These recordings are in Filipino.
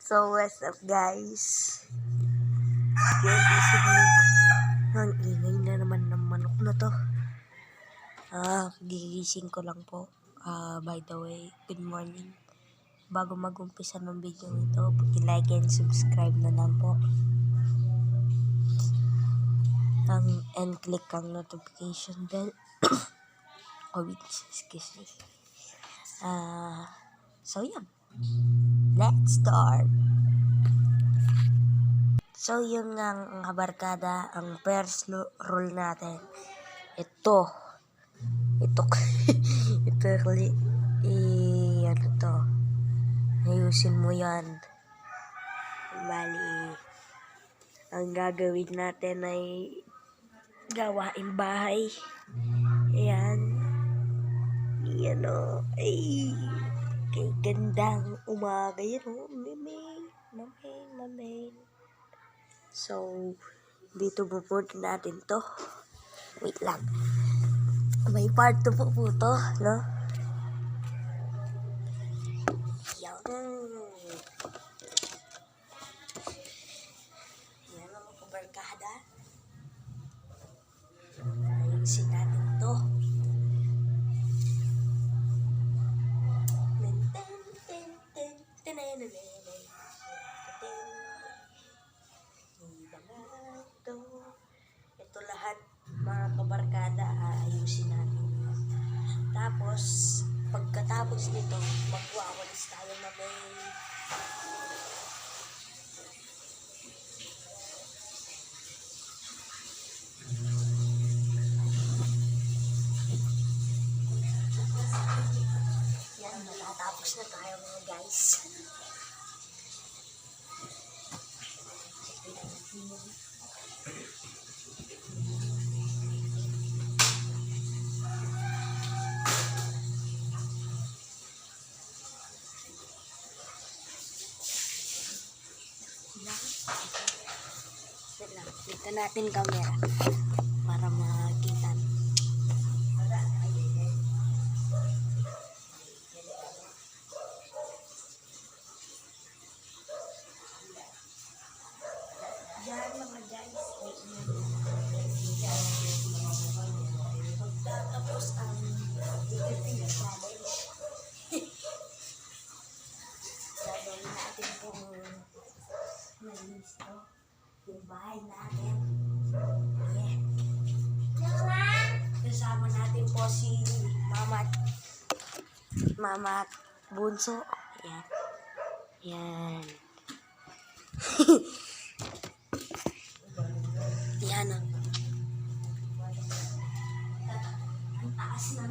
So, what's up guys? Yan, isip mo. Ang ingay na naman ng manok na to. Gigising ko lang po. By the way, good morning. Bago mag-umpisa ng video ito, paki-like and subscribe na lang po. And click ang notification bell. Excuse me. So yeah. Let's start. So yung ang barkada, ang first rule natin. Ito ano to? Ayusin mo yan. Bali, ang gagawin natin ay gawaing bahay. Ayan. Yan o. Ay. Kay gandang umaga yan o. Mamay. So, dito pupunta natin to. Wait lang. May part 2 po to, no? Yan. Yan ang mga barkada. Ayusin natin to. Ito lahat mga kabarkada, ayusin natin. Tapos, pagkatapos nito, magwawalis tayo na may yan, matatapos na tayo mga guys. Dito natin camera para makita. Yan mga guys, pagtatapos ang editing challenge, gagawin natin kung nalisto yung bahay natin. Yeah. Kasama natin po si Mama at Bunso. Yan. Yan ang taas na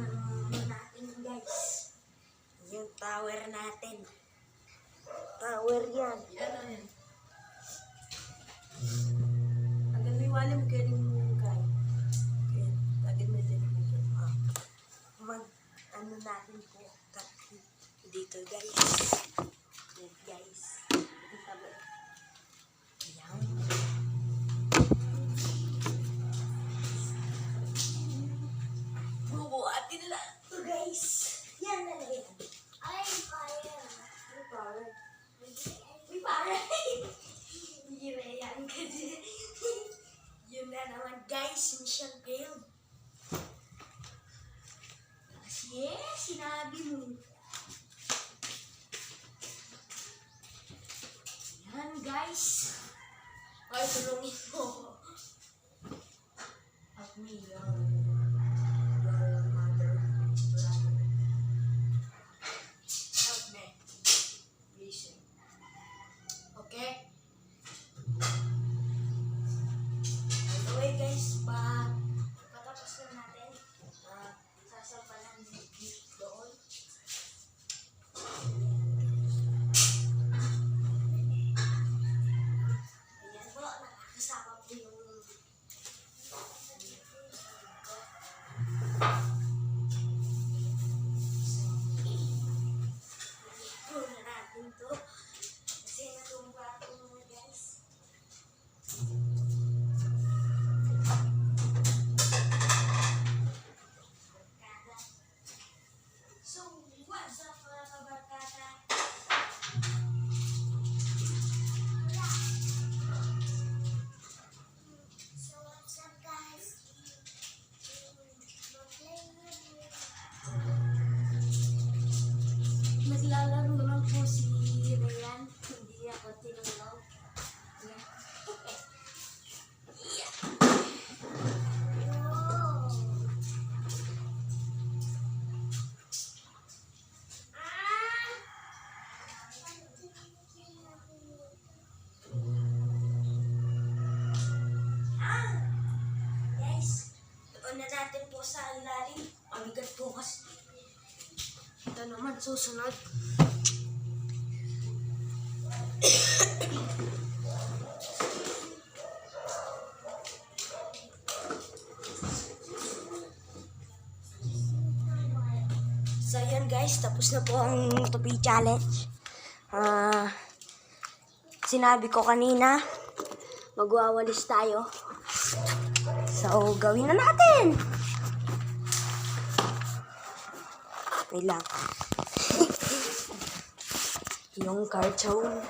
natin guys. Yung tower natin. Tower yan. Yan. Agad may wala mo kayo rin yung guy. Agad may din ano natin po dito guys. Yan guys. Yan. Bubuhatin lang ito guys. Yan na yan. Ay, fire. May fire. Girayan ka dyan. Yun na naman guys, mission failed. Kasi sinabi mo. Yan guys. Ay, tulungin mo. At me, your mother, brother. Help me. Listen. Okay? Okay guys, patapos na natin. Sasampalan doon. Ayan po, nakakasama po yung ko sa ilalim. Mabigat ko kasi. Ito naman susunod. So yun guys, tapos na po ang tupi challenge. Sinabi ko kanina, magwawalis tayo. So gawin na natin. Wait lang. Yung cartoon.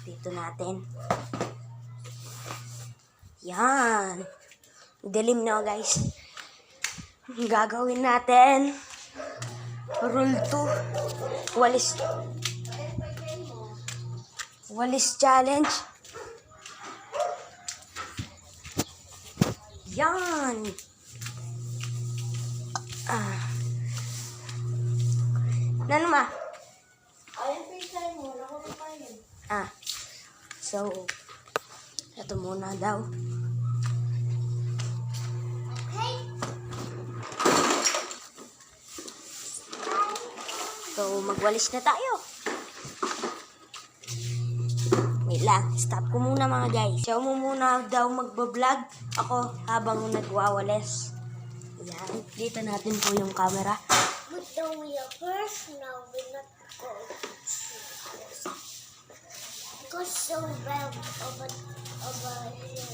Dito natin. Yan. Dilim na guys. Gagawin natin rule 2 walis challenge. Yan. Ano ma? Ayun, pizza mo. Nakuha pa yun. So ito muna daw. Okay. So, magwalis na tayo. Wait lang, stop ko muna mga guys. Siya mo muna daw magbablog. Ako habang nagwawalis. Yan, dito natin po yung camera. But then we are first, now we're not going to this. Because so bad over here.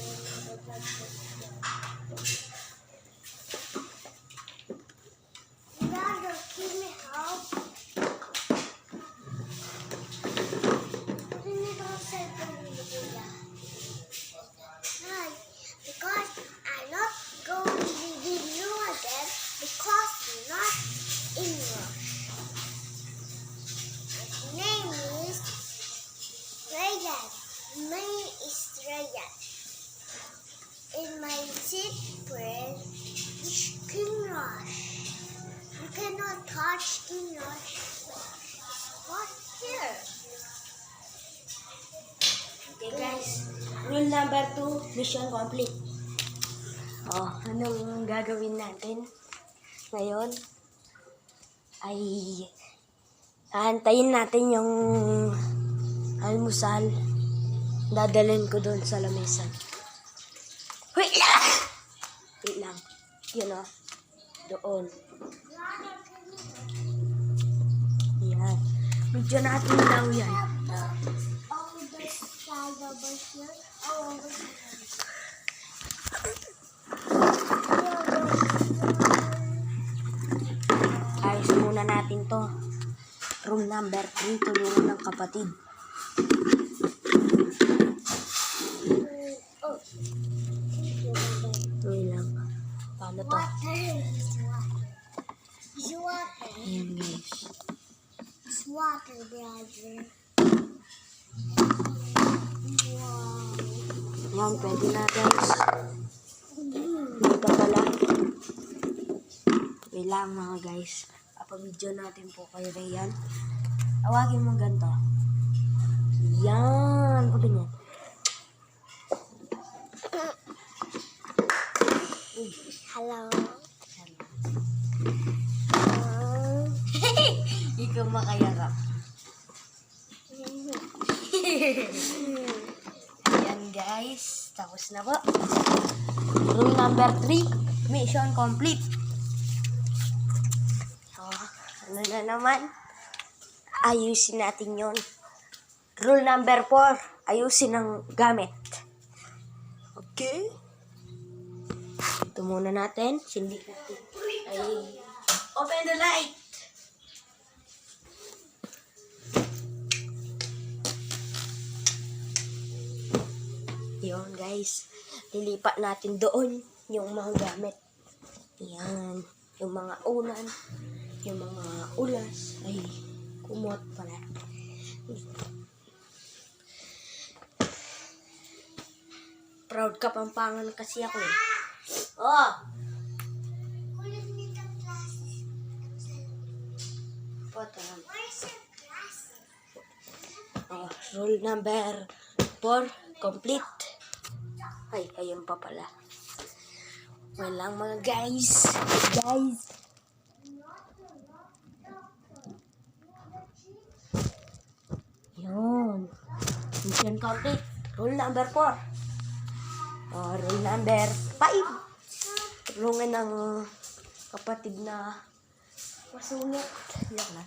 Brother, can you help? Because I'm not going to be new again because you're not in rush. My name is Rayan. My name is Rayan. In my secret is King Rush. You cannot touch King Rush. What here? Okay guys, rule number 2, mission complete. Anong gagawin natin ngayon? Ay aantayin natin yung almusal. Dadalhin ko doon sa lamesa. Wait lang! Wait lang. Yun doon. Yan. Medyo natin daw yan. Over here. Over here. Ayos muna natin to. Room number 3, tulungan ng kapatid. Wait lang. Paano to? Water is water. It's water. Ayan guys. It's water, brother. Wow. Yan, pwede na guys. Dito pala. Wait lang mga guys. Papabidyo natin po kayo na yan. Tawagin mo ganito. Yan. O ganyan. Hello. Ikaw makayarap. Yan guys. Tapos na po. Rule number 3. Mission complete. Ano na naman? Ayusin natin yon. Rule number 4. Ayusin ang gamit. Okay? Ito muna natin. Sindi natin. Ay, open the light. Yun guys. Lilipat natin doon yung mga gamit. Yan. Yung mga unan. Yung mga ulas. Ay, kumot pala. Proud Kapampangan kasi ako eh. Oh! Kulit nito glasses. Photo. Where's your glasses? Rule number 4, complete. Ay, ayun pa pala. Wait lang mga guys. Guys. Yun. Mission complete. Rule number 4. Rule number 5. Tulungan ng kapatid na masungit. Yan lang.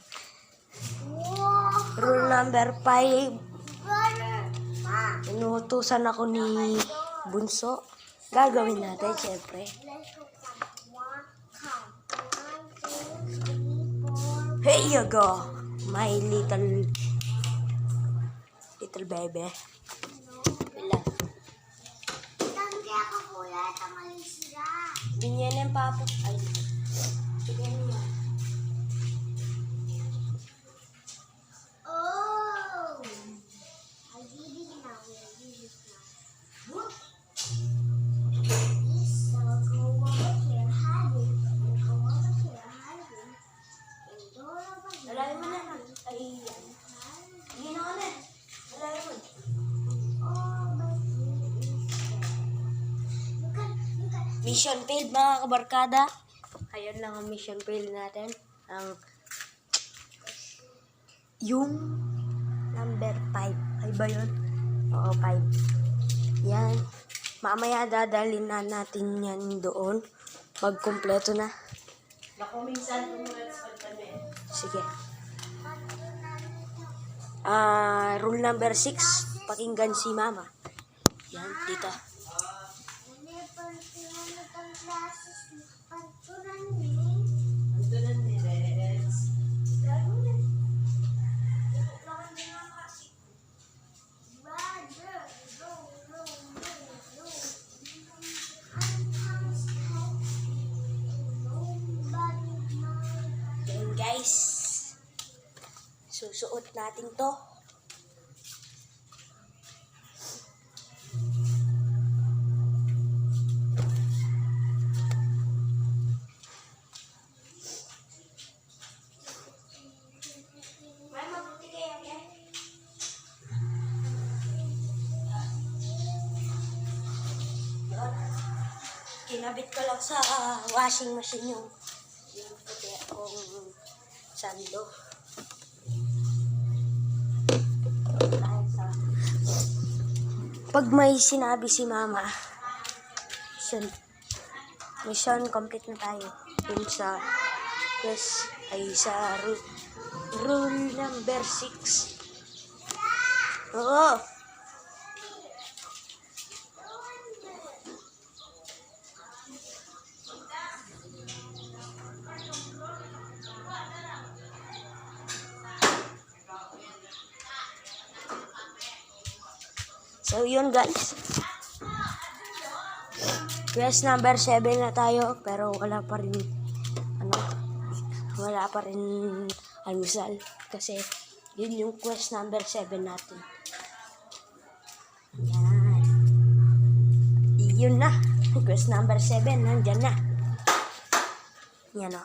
Wow. Rule number 5. Brother, Ma. Inuutusan ako ni Bunso. Gagawin natin, syempre. Let's go count. One, count. 1, 2, 3, 4. Here you go, my little baby. Wala. Tanggi ako kuya, tamali sila. Binyan ng papa. Ay. Sige niya. Oh! I did it now. I did it now. So go over here, hide it. And go over here, hide it. And go over here. Alay mo na. Ay, yan. Hindi na ka na. Alay mo. Oh, my goodness. Look at. Mission failed mga kabarkada. Ayun lang ang mission failed natin. Yung number 5. Ay ba yun? Oo, 5. Yan. Mamaya dadalhin na natin yan doon. Pag kumpleto na. Bako minsan umulat sa pagtabi. Sige. Rule number 6. Pakinggan si mama. Yan, dito. Ando na ni Reds. Yan guys. Susuot natin to. Kinabit ko lang sa washing machine yung puti akong sando. Pag may sinabi si mama, mission complete na tayo. Dun sa rule number 6. Oo. So, yun guys. Quest number 7 na tayo, pero wala pa rin almusal. Kasi, yun yung quest number 7 natin. Yan. Yun na. Quest number 7, nandyan na. Yan o.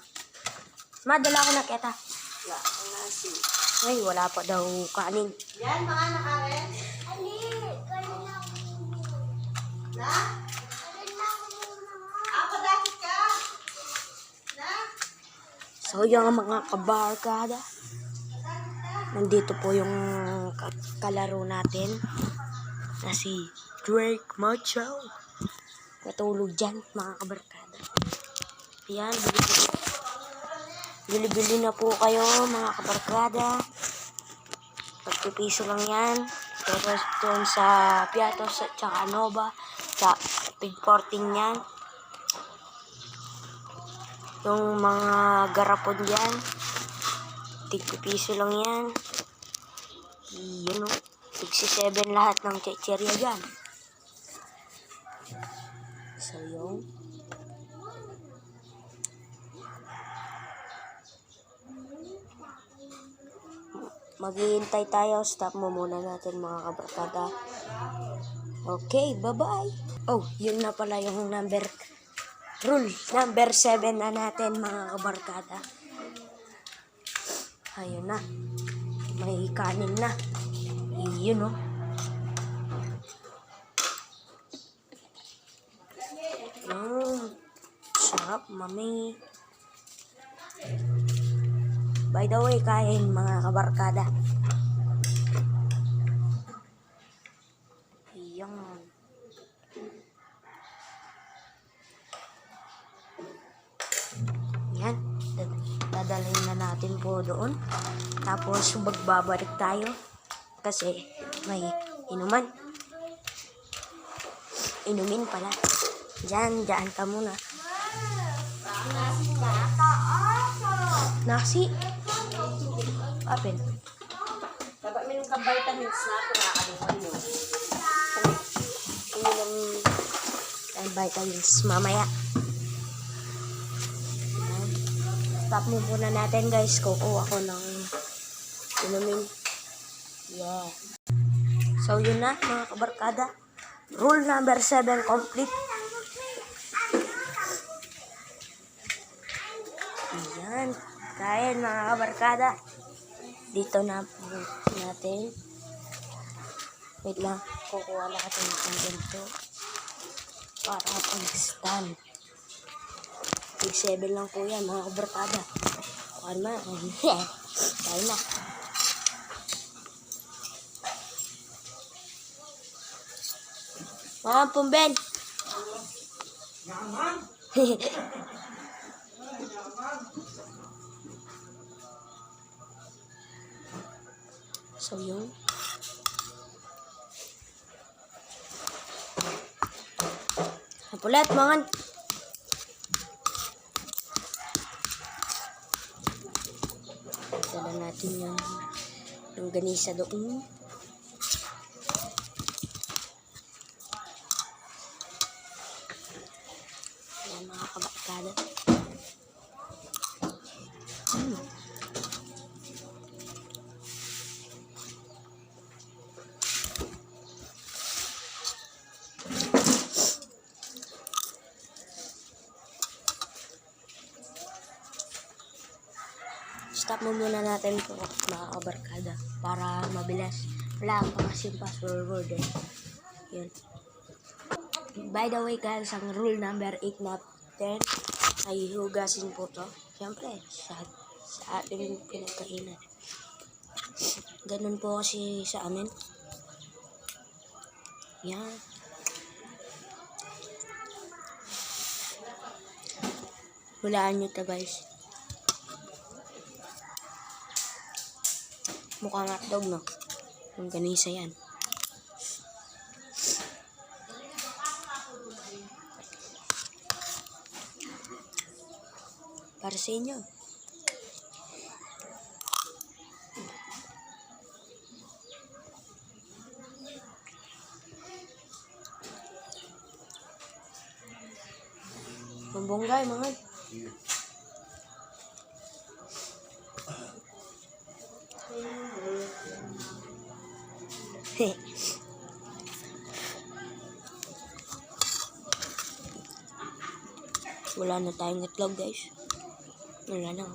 Madala ko na kita. Wala ang nasi. Ay, wala pa daw kanin. Yan, mga nakaren. Ali, kanina ako muna. Na? Kanina ako muna. Ako dakit ka. Na? So, yung mga kabarkada. Nandito po yung kalaro natin. Na si Drake Macho. Natulog dyan, mga kabarkada. Yan, bili-bili na po kayo, mga kabarkada. Pagpipiso lang yan. Pero doon sa Piatos at saka Nova, sa Pig 14 yan. Yung mga garapon dyan, tigpipiso lang yan. Yun o, tigsi 7 lahat ng chicherya dyan. So yung maghihintay tayo. Stop mo muna natin mga kabarkada. Okay, bye-bye. Oh, yun na pala yung rule number 7 na natin mga kabarkada. Ayun na. May kanin na. Yun o. Mami. By the way, kain mga kabarkada. Yan. Yan. Dadalhin na natin po doon. Tapos magbabalik tayo. Kasi may inuman. Inumin pala. Diyan ka muna. Nasi. Apin. Dapat minum ka vitamins na ako nakakalimutan mo. Uminom ng vitamins mamaya. Ayan. Stop mo muna natin guys. Kukuha ko ng inumin. Yeah. So yun na mga kabarkada. Rule number 7 complete. Ayan. Kain mga kabarkada. Dito na po natin. Wait lang. Kukuha natin ng ganito. Para pag-stand. Big 7 lang po yan mga kabarkada. Kuhaan na. Kain na. Mga pumben. So yun. Napulat mangan. Dala natin yung ganisa doon. Yan mga kabarkada. Stop mo muna natin po mga kabarkada para mabilis. Wala akong pangasin pa forward eh. Yun. By the way guys, ang rule number 8 natin ay hugasin po to. Siyempre, sa ating pinagkainan. Ganun po kasi sa amin. Yan. Hulaan nyo to guys. Mukhang hotdog, no? Yung ganisa yan. Para sa inyo. Mambonggay, mga. Wala na tayong itlog guys. Wala na.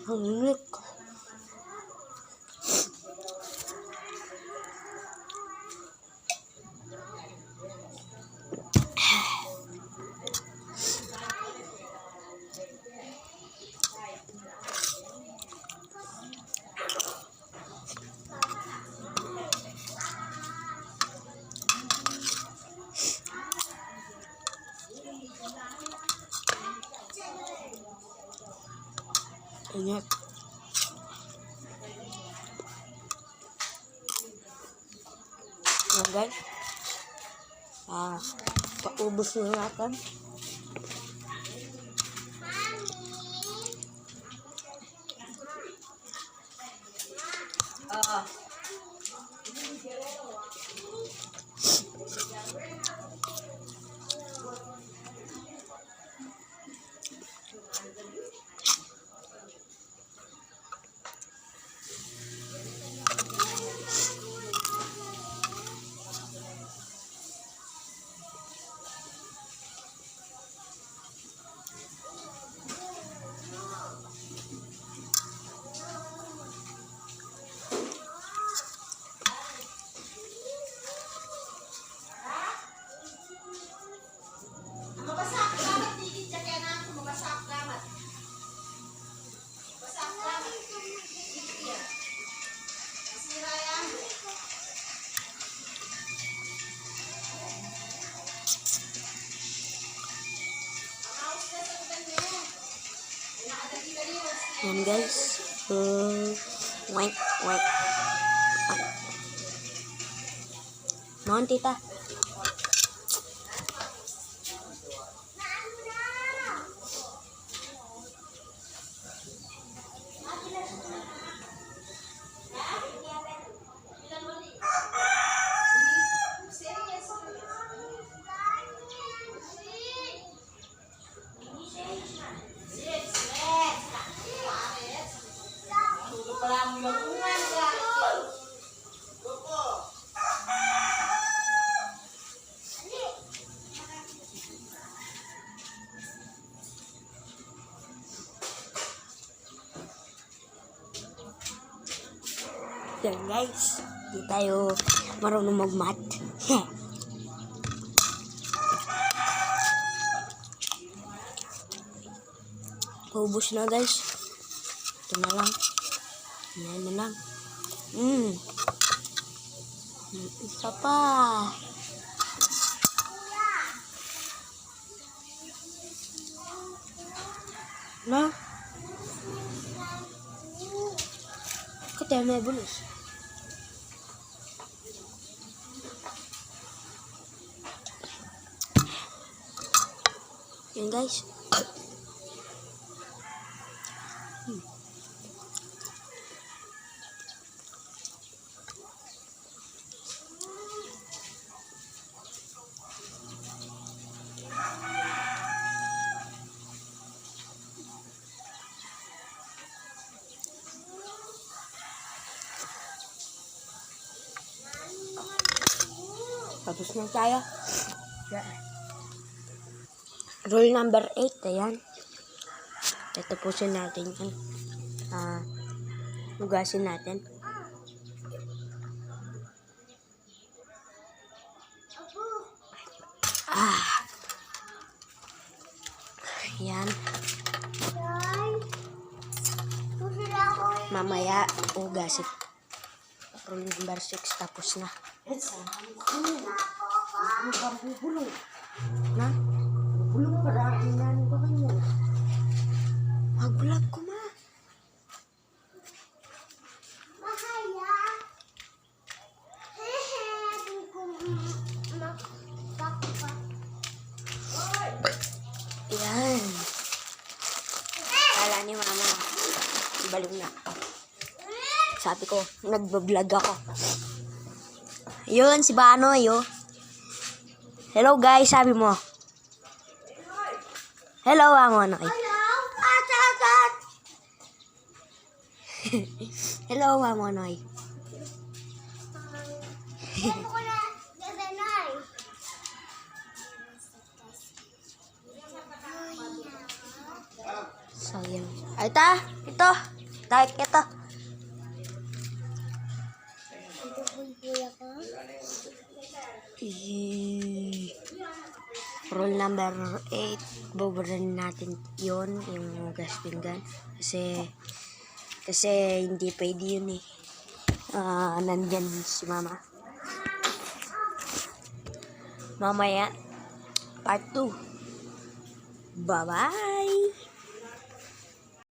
Ang init. Ingat. Yan guys. Paubos na natin. Yan guys. Wait, wait. Mohon tita. Yan guys, di tayo marunong mag-mat. Paubos na guys. Ito na lang. Yan na lang. Isa pa. Na? Kaya may bulos. Yan guys. Tapos na tayo. Rule number 8, ayan. Tatapusin natin yan. Hugasin natin. Ayan. Mamaya, hugasin. Rule number 6, tapos na. Bulong. Na? Bulong pa rin. Inan ko kanyo. Mag-vlog ko ma. Mahaya. Hehe, ko makpakpak. Yan. Kala ni mama, balong na. Sabi ko, nagbablog ako. Yun, si Banoy, oh. Hello guys, sabi mo. Hello, Amon. Okay. Hello? At. Hello, Amonoy. Ano ko na gaganay? So, yun. Ay, ito. Ito. Kuya ko? Rule number 8, buburan natin yun, yung gas pinggan. Kasi hindi pwede yun eh. Nandyan si mama. Mamaya, part 2. Bye-bye!